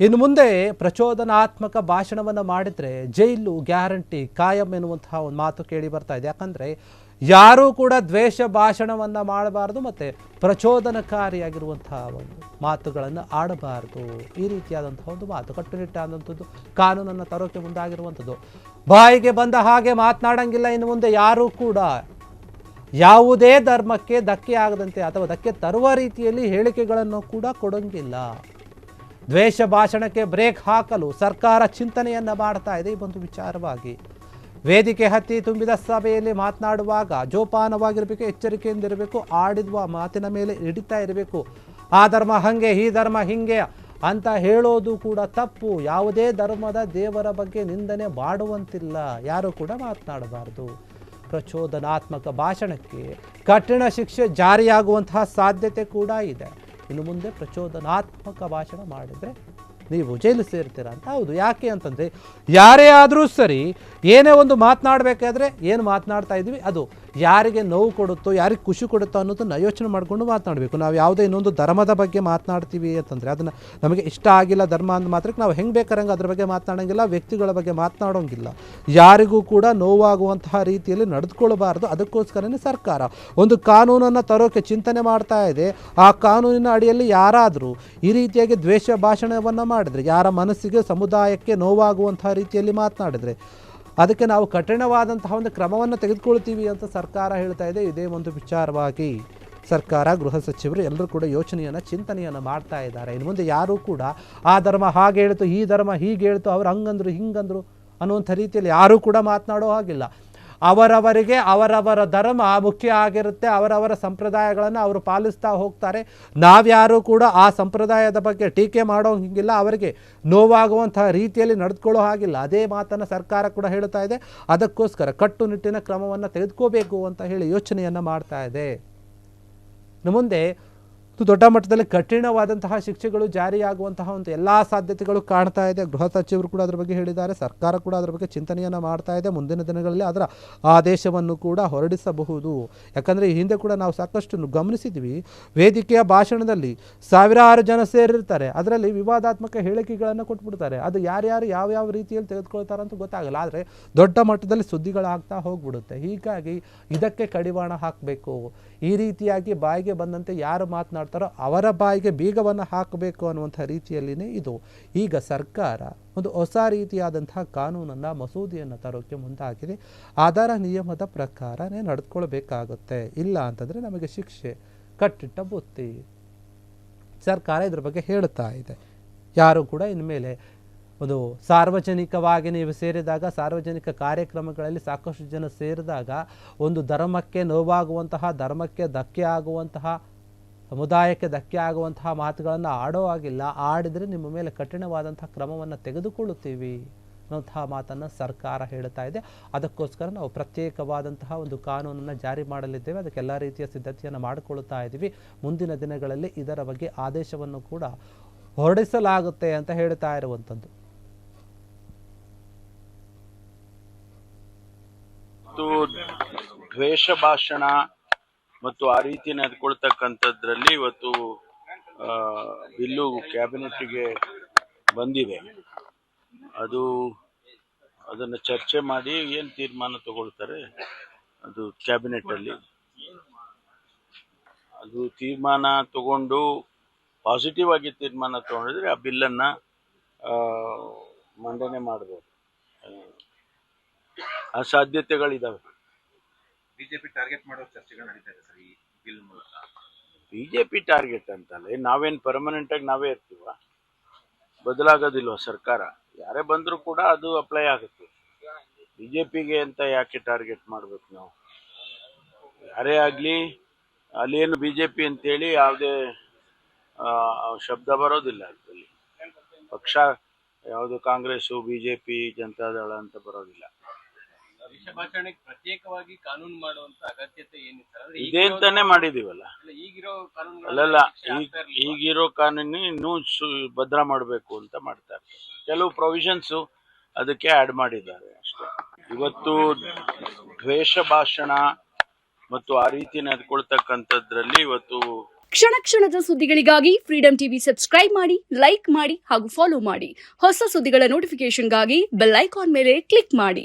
ಇನ್ನು ಮುಂದೆ ಪ್ರಚೋದನಾತ್ಮಕ ಭಾಷಣವನ್ನು ಮಾಡಿದರೆ ಜೈಲು ಗ್ಯಾರಂಟಿ ಕಾಯಂ ಎನ್ನುವಂತಹ ಒಂದು ಮಾತು ಕೇಳಿ ಬರ್ತಾ ಇದೆ. ಯಾಕಂದರೆ ಯಾರೂ ಕೂಡ ದ್ವೇಷ ಭಾಷಣವನ್ನು ಮಾಡಬಾರ್ದು ಮತ್ತು ಪ್ರಚೋದನಕಾರಿಯಾಗಿರುವಂತಹ ಒಂದು ಮಾತುಗಳನ್ನು ಆಡಬಾರ್ದು. ಈ ರೀತಿಯಾದಂತಹ ಒಂದು ಮಾತು ಕಟ್ಟುನಿಟ್ಟಾದಂಥದ್ದು ಕಾನೂನನ್ನು ತರೋಕೆ ಮುಂದಾಗಿರುವಂಥದ್ದು. ಬಾಯಿಗೆ ಬಂದ ಹಾಗೆ ಮಾತನಾಡಂಗಿಲ್ಲ ಇನ್ನು ಮುಂದೆ ಯಾರೂ ಕೂಡ. ಯಾವುದೇ ಧರ್ಮಕ್ಕೆ ಧಕ್ಕೆ ಆಗದಂತೆ ಅಥವಾ ಧಕ್ಕೆ ತರುವ ರೀತಿಯಲ್ಲಿ ಹೇಳಿಕೆಗಳನ್ನು ಕೂಡ ಕೊಡೋಂಗಿಲ್ಲ. ದ್ವೇಷ ಭಾಷಣಕ್ಕೆ ಬ್ರೇಕ್ ಹಾಕಲು ಸರ್ಕಾರ ಚಿಂತನೆಯನ್ನು ಮಾಡ್ತಾ ಇದೆ. ಈ ಒಂದು ವಿಚಾರವಾಗಿ ವೇದಿಕೆ ಹತ್ತಿ ತುಂಬಿದ ಸಭೆಯಲ್ಲಿ ಮಾತನಾಡುವಾಗ ಜೋಪಾನವಾಗಿರಬೇಕು, ಎಚ್ಚರಿಕೆಯಿಂದಿರಬೇಕು, ಆಡಿರುವ ಮಾತಿನ ಮೇಲೆ ಹಿಡಿತಾ ಇರಬೇಕು. ಆ ಧರ್ಮ ಹಾಗೆ, ಈ ಧರ್ಮ ಹಿಂಗೆ ಅಂತ ಹೇಳೋದು ಕೂಡ ತಪ್ಪು. ಯಾವುದೇ ಧರ್ಮದ ದೇವರ ಬಗ್ಗೆ ನಿಂದನೆ ಮಾಡುವಂತಿಲ್ಲ, ಯಾರು ಕೂಡ ಮಾತನಾಡಬಾರ್ದು. ಪ್ರಚೋದನಾತ್ಮಕ ಭಾಷಣಕ್ಕೆ ಕಠಿಣ ಶಿಕ್ಷೆ ಜಾರಿಯಾಗುವಂತಹ ಸಾಧ್ಯತೆ ಕೂಡ ಇದೆ. ಇನ್ನು ಮುಂದೆ ಪ್ರಚೋದನಾತ್ಮಕ ಭಾಷಣ ಮಾಡಿದರೆ ನೀವು ಜೈಲು ಸೇರ್ತೀರ ಅಂತ. ಹೌದು, ಯಾಕೆ ಅಂತಂದರೆ ಯಾರೇ ಆದರೂ ಸರಿ ಏನೇ ಒಂದು ಮಾತನಾಡಬೇಕಾದ್ರೆ ಏನು ಮಾತನಾಡ್ತಾ ಇದ್ವಿ ಅದು ಯಾರಿಗೆ ನೋವು ಕೊಡುತ್ತೋ, ಯಾರಿಗೆ ಖುಷಿ ಕೊಡುತ್ತೋ ಅನ್ನೋದನ್ನು ಯೋಚನೆ ಮಾಡಿಕೊಂಡು ಮಾತನಾಡಬೇಕು. ನಾವು ಯಾವುದೇ ಇನ್ನೊಂದು ಧರ್ಮದ ಬಗ್ಗೆ ಮಾತನಾಡ್ತೀವಿ ಅಂತಂದರೆ ಅದನ್ನು ನಮಗೆ ಇಷ್ಟ ಆಗಿಲ್ಲ ಧರ್ಮ ಅಂದ ಮಾತ್ರಕ್ಕೆ ನಾವು ಹೆಂಗೆ ಬೇಕಾರಂಗೆ ಅದ್ರ ಬಗ್ಗೆ ಮಾತನಾಡೋಂಗಿಲ್ಲ, ವ್ಯಕ್ತಿಗಳ ಬಗ್ಗೆ ಮಾತನಾಡೋಂಗಿಲ್ಲ. ಯಾರಿಗೂ ಕೂಡ ನೋವಾಗುವಂತಹ ರೀತಿಯಲ್ಲಿ ನಡೆದುಕೊಳ್ಳಬಾರ್ದು. ಅದಕ್ಕೋಸ್ಕರನೇ ಸರ್ಕಾರ ಒಂದು ಕಾನೂನನ್ನು ತರೋಕೆ ಚಿಂತನೆ ಮಾಡ್ತಾ ಇದೆ. ಆ ಕಾನೂನಿನ ಅಡಿಯಲ್ಲಿ ಯಾರಾದರೂ ಈ ರೀತಿಯಾಗಿ ದ್ವೇಷ ಭಾಷಣವನ್ನು ಮಾಡಿದರೆ, ಯಾರ ಮನಸ್ಸಿಗೆ ಸಮುದಾಯಕ್ಕೆ ನೋವಾಗುವಂತಹ ರೀತಿಯಲ್ಲಿ ಮಾತನಾಡಿದರೆ ಅದಕ್ಕೆ ನಾವು ಕಠಿಣವಾದಂತಹ ಒಂದು ಕ್ರಮವನ್ನು ತೆಗೆದುಕೊಳ್ತೀವಿ ಅಂತ ಸರ್ಕಾರ ಹೇಳ್ತಾ ಇದೆ. ಇದೇ ಒಂದು ವಿಚಾರವಾಗಿ ಸರ್ಕಾರ, ಗೃಹ ಸಚಿವರು ಎಲ್ಲರೂ ಕೂಡ ಚಿಂತನೆಯನ್ನು ಮಾಡ್ತಾ ಇದ್ದಾರೆ. ಇನ್ನು ಮುಂದೆ ಯಾರೂ ಕೂಡ ಆ ಧರ್ಮ ಹಾಗೆ ಹೇಳ್ತು, ಈ ಧರ್ಮ ಹೀಗೆ ಹೇಳ್ತು, ಅವ್ರು ಹಂಗಂದ್ರು ಹಿಂಗಂದ್ರು ಅನ್ನುವಂಥ ರೀತಿಯಲ್ಲಿ ಯಾರೂ ಕೂಡ ಮಾತನಾಡೋ ಹಾಗಿಲ್ಲ. ಅವರವರಿಗೆ ಅವರವರ ಧರ್ಮ ಮುಖ್ಯ ಆಗಿರುತ್ತೆ. ಅವರವರ ಸಂಪ್ರದಾಯಗಳನ್ನು ಅವರು ಪಾಲಿಸ್ತಾ ಹೋಗ್ತಾರೆ. ನಾವ್ಯಾರೂ ಕೂಡ ಆ ಸಂಪ್ರದಾಯದ ಬಗ್ಗೆ ಟೀಕೆ ಮಾಡೋ ಹಿಂಗಿಲ್ಲ, ಅವರಿಗೆ ನೋವಾಗುವಂತಹ ರೀತಿಯಲ್ಲಿ ನಡೆದುಕೊಳ್ಳೋ ಹಾಗಿಲ್ಲ. ಅದೇ ಮಾತನ್ನು ಸರ್ಕಾರ ಕೂಡ ಹೇಳ್ತಾ ಇದೆ. ಅದಕ್ಕೋಸ್ಕರ ಕಟ್ಟುನಿಟ್ಟಿನ ಕ್ರಮವನ್ನು ತೆಗೆದುಕೋಬೇಕು ಅಂತ ಹೇಳಿ ಯೋಚನೆಯನ್ನು ಮಾಡ್ತಾ ಇದೆ. ಇನ್ನು ಮುಂದೆ ದೊಡ್ಡ ಮಟ್ಟದಲ್ಲಿ ಕಠಿಣವಾದಂತಹ ಶಿಕ್ಷೆಗಳು ಜಾರಿಯಾಗುವಂತಹ ಒಂದು ಎಲ್ಲ ಸಾಧ್ಯತೆಗಳು ಕಾಣ್ತಾ ಇದೆ. ಗೃಹ ಸಚಿವರು ಕೂಡ ಅದರ ಬಗ್ಗೆ ಹೇಳಿದ್ದಾರೆ. ಸರ್ಕಾರ ಕೂಡ ಅದರ ಬಗ್ಗೆ ಚಿಂತನೆಯನ್ನು ಮಾಡ್ತಾ ಇದೆ. ಮುಂದಿನ ದಿನಗಳಲ್ಲಿ ಅದರ ಆದೇಶವನ್ನು ಕೂಡ ಹೊರಡಿಸಬಹುದು. ಯಾಕಂದರೆ ಈ ಹಿಂದೆ ಕೂಡ ನಾವು ಸಾಕಷ್ಟು ಗಮನಿಸಿದ್ವಿ, ವೇದಿಕೆಯ ಭಾಷಣದಲ್ಲಿ ಸಾವಿರಾರು ಜನ ಸೇರಿರ್ತಾರೆ, ಅದರಲ್ಲಿ ವಿವಾದಾತ್ಮಕ ಹೇಳಿಕೆಗಳನ್ನು ಕೊಟ್ಬಿಡ್ತಾರೆ. ಅದು ಯಾರ್ಯಾರು ಯಾವ್ಯಾವ ರೀತಿಯಲ್ಲಿ ತೆಗೆದುಕೊಳ್ತಾರೆ ಅಂತ ಗೊತ್ತಾಗಲ್ಲ. ಆದರೆ ದೊಡ್ಡ ಮಟ್ಟದಲ್ಲಿ ಸುದ್ದಿಗಳಾಗ್ತಾ ಹೋಗ್ಬಿಡುತ್ತೆ. ಹೀಗಾಗಿ ಇದಕ್ಕೆ ಕಡಿವಾಣ ಹಾಕಬೇಕು. ಈ ರೀತಿಯಾಗಿ ಬಾಯಿಗೆ ಬಂದಂತೆ ಯಾರು ಮಾತನಾಡ್ತಾರೋ ಅವರ ಬಾಯಿಗೆ ಬೀಗವನ್ನು ಹಾಕಬೇಕು ಅನ್ನುವಂಥ ರೀತಿಯಲ್ಲಿನೇ ಇದು ಈಗ ಸರ್ಕಾರ ಒಂದು ಹೊಸ ರೀತಿಯಾದಂತಹ ಕಾನೂನನ್ನು, ಮಸೂದೆಯನ್ನು ತರೋಕ್ಕೆ ಮುಂದಾಗಿದೆ. ಆಧಾರ ನಿಯಮದ ಪ್ರಕಾರನೇ ನಡೆದುಕೊಳ್ಬೇಕಾಗುತ್ತೆ. ಇಲ್ಲ ಅಂತಂದರೆ ನಮಗೆ ಶಿಕ್ಷೆ, ಕಟ್ಟಿಟ್ಟ ಬುತ್ತಿ. ಸರ್ಕಾರ ಇದ್ರ ಬಗ್ಗೆ ಹೇಳ್ತಾ ಇದೆ. ಯಾರು ಕೂಡ ಇನ್ಮೇಲೆ ಒಂದು ಸಾರ್ವಜನಿಕವಾಗಿ ನೀವು ಸೇರಿದಾಗ, ಸಾರ್ವಜನಿಕ ಕಾರ್ಯಕ್ರಮಗಳಲ್ಲಿ ಸಾಕಷ್ಟು ಜನ ಸೇರಿದಾಗ ಒಂದು ಧರ್ಮಕ್ಕೆ ನೋವಾಗುವಂತಹ, ಧರ್ಮಕ್ಕೆ ಧಕ್ಕೆ ಆಗುವಂತಹ, ಸಮುದಾಯಕ್ಕೆ ಧಕ್ಕೆ ಆಗುವಂತಹ ಮಾತುಗಳನ್ನು ಆಡೋ ಆಗಿಲ್ಲ. ಆಡಿದರೆ ನಿಮ್ಮ ಮೇಲೆ ಕಠಿಣವಾದಂತಹ ಕ್ರಮವನ್ನು ತೆಗೆದುಕೊಳ್ಳುತ್ತೀವಿ ಅನ್ನೋಂತಹ ಮಾತನ್ನು ಸರ್ಕಾರ ಹೇಳ್ತಾ ಇದೆ. ಅದಕ್ಕೋಸ್ಕರ ನಾವು ಪ್ರತ್ಯೇಕವಾದಂತಹ ಒಂದು ಕಾನೂನನ್ನು ಜಾರಿ ಮಾಡಲಿದ್ದೇವೆ. ಅದಕ್ಕೆಲ್ಲ ರೀತಿಯ ಸಿದ್ಧತೆಯನ್ನು ಮಾಡಿಕೊಳ್ಳುತ್ತಾ ಇದ್ದೀವಿ. ಮುಂದಿನ ದಿನಗಳಲ್ಲಿ ಇದರ ಬಗ್ಗೆ ಆದೇಶವನ್ನು ಕೂಡ ಹೊರಡಿಸಲಾಗುತ್ತೆ ಅಂತ ಹೇಳ್ತಾ ಇರುವಂಥದ್ದು. ದ್ವೇಷ ಭಾಷಣ ಮತ್ತು ಆ ರೀತಿ ನಡೆದುಕೊಳ್ತಕ್ಕಂಥದ್ರಲ್ಲಿ ಇವತ್ತು ಬಿಲ್ಲು ಕ್ಯಾಬಿನೆಟ್ಗೆ ಬಂದಿದೆ. ಅದನ್ನು ಚರ್ಚೆ ಮಾಡಿ ಏನು ತೀರ್ಮಾನ ತಗೊಳ್ತಾರೆ ಅದು ಕ್ಯಾಬಿನೆಟಲ್ಲಿ. ಅದು ತೀರ್ಮಾನ ತಗೊಂಡು ಪಾಸಿಟಿವ್ ಆಗಿ ತೀರ್ಮಾನ ತಗೊಂಡಿದ್ರೆ ಆ ಬಿಲ್ಲನ್ನು ಮಂಡನೆ ಮಾಡ್ಬೋದು. ಆ ಸಾಧ್ಯತೆಗಳಿದಾವೆ. ಬಿಜೆಪಿ ಟಾರ್ಗೆಟ್ ಮಾಡೋ ಚರ್ಚೆಗಳು ನಡೀತಾ ಇದೆ ಸರ್ ಈ ಬಿಲ್ ಮೂಲಕ. ಬಿಜೆಪಿ ಟಾರ್ಗೆಟ್ ಅಂತಲ್ಲ, ನಾವೇನು ಪರ್ಮನೆಂಟ್ ಆಗಿ ನಾವೇ ಇರ್ತೀವ? ಬದಲಾಗೋದಿಲ್ವ ಸರ್ಕಾರ? ಯಾರೇ ಬಂದರೂ ಕೂಡ ಅದು ಅಪ್ಲೈ ಆಗುತ್ತೆ. ಬಿಜೆಪಿಗೆ ಅಂತ ಯಾಕೆ ಟಾರ್ಗೆಟ್ ಮಾಡ್ಬೇಕು ನಾವು? ಯಾರೇ ಆಗಲಿ ಅಲ್ಲೇನು ಬಿಜೆಪಿ ಅಂತೇಳಿ ಯಾವುದೇ ಶಬ್ದ ಬರೋದಿಲ್ಲ. ಅದರಲ್ಲಿ ಪಕ್ಷ ಯಾವುದು ಕಾಂಗ್ರೆಸ್ಸು, ಬಿಜೆಪಿ, ಜನತಾದಳ ಅಂತ ಬರೋದಿಲ್ಲ. ಪ್ರತ್ಯೇಕವಾಗಿ ಕಾನೂನು ಮಾಡುವಂತ ಅಗತ್ಯತೆ ಏನಿತ್ತು ಇದೆ ಅಂತಾನೆ ಮಾಡಿದೀವಲ್ಲ. ಅಲ್ಲಲ್ಲ, ಈಗಿರೋ ಕಾನೂನು ಇನ್ನೂ ಭದ್ರ ಮಾಡಬೇಕು ಅಂತ ಮಾಡ್ತಾರೆ. ಕೆಲವು ಪ್ರೊವಿಷನ್ಸು ಅದಕ್ಕೆ ಆಡ್ ಮಾಡಿದ್ದಾರೆ ಅಷ್ಟೇ. ಇವತ್ತು ದ್ವೇಷ ಭಾಷಣ ಮತ್ತು ಆ ರೀತಿ ನಡೆದುಕೊಳ್ತಕ್ಕಂಥದ್ರಲ್ಲಿ ಇವತ್ತು ಕ್ಷಣ ಕ್ಷಣದ ಸುದ್ದಿಗಳಿಗಾಗಿ ಫ್ರೀಡಂ ಟಿವಿ ಸಬ್ಸ್ಕ್ರೈಬ್ ಮಾಡಿ, ಲೈಕ್ ಮಾಡಿ ಹಾಗೂ ಫಾಲೋ ಮಾಡಿ. ಹೊಸ ಸುದ್ದಿಗಳ ನೋಟಿಫಿಕೇಶನ್ಗಾಗಿ ಬೆಲ್ ಐಕಾನ್ ಮೇಲೆ ಕ್ಲಿಕ್ ಮಾಡಿ.